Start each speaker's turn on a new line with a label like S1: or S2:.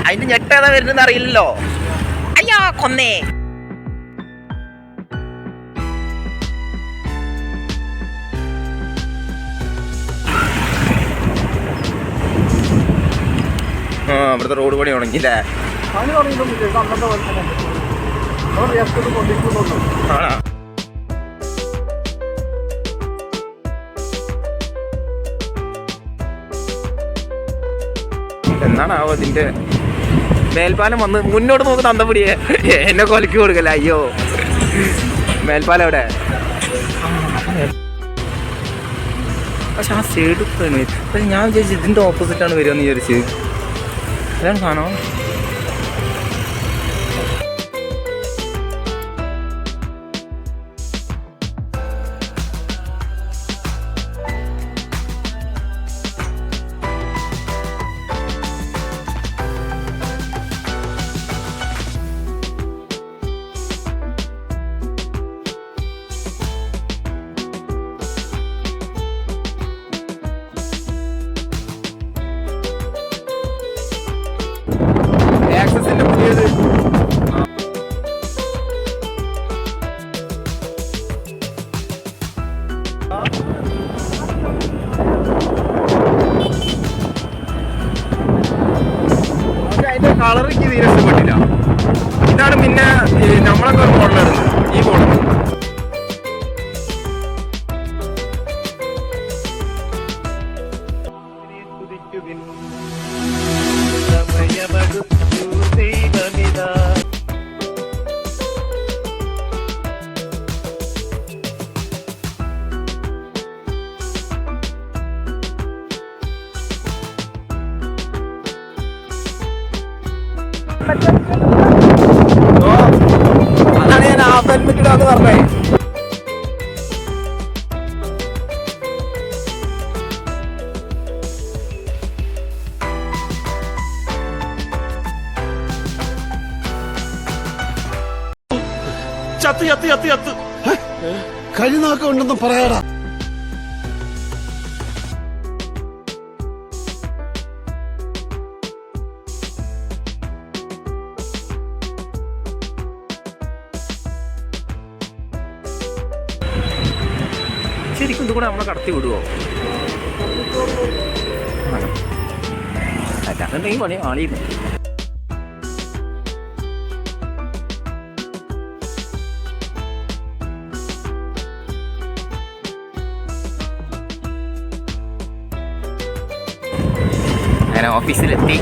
S1: അതിന്റെ ഞെട്ടേതാ വരുന്നെന്ന് അറിയില്ലല്ലോ. അയ്യോ കൊന്നേ. ഇവിടുത്തെ റോഡ് പണി തുടങ്ങിയില്ലേ? എന്നാണാവോ ഇതിന്റെ മേൽപ്പാലം വന്ന് മുന്നോട്ട് നോക്കുന്ന അന്തപടിയെ എന്നെ കൊലക്കി കൊടുക്കല. അയ്യോ മേൽപ്പാലം എവിടെ? പക്ഷെ ആ സൈഡ് പക്ഷെ ഞാൻ വിചാരിച്ചു ഇതിന്റെ ഓപ്പോസിറ്റാണ് വരികയെന്ന് വിചാരിച്ച്. അതാണ് കാണോ. ആക്സസിന്റെ പുതിയത് അതിന്റെ കളർ എനിക്ക് തീരെ ഇഷ്ടപ്പെട്ടില്ല. ഇതാണ് പിന്നെ നമ്മളൊക്കെ ഒരു മോഡലായിരുന്നു ഈ മോഡൽ. അതാണ് ഞാൻ ഹാഫ് ഹെൽമെറ്റ് ഇടാന്ന് പറഞ്ഞേ.
S2: ചത്ത് ചത്ത് ചത്ത് ചത്ത് കഴിനാക്ക ഉണ്ടെന്ന് പറയാടാ.
S1: ശരിക്കും ഇതുകൂടെ നമ്മളെ കടത്തി വിടുവോ? അല്ലാന്നുണ്ടെങ്കിൽ പണി ആളിയിരുന്നു. അങ്ങനെ ഓഫീസിലെത്തി.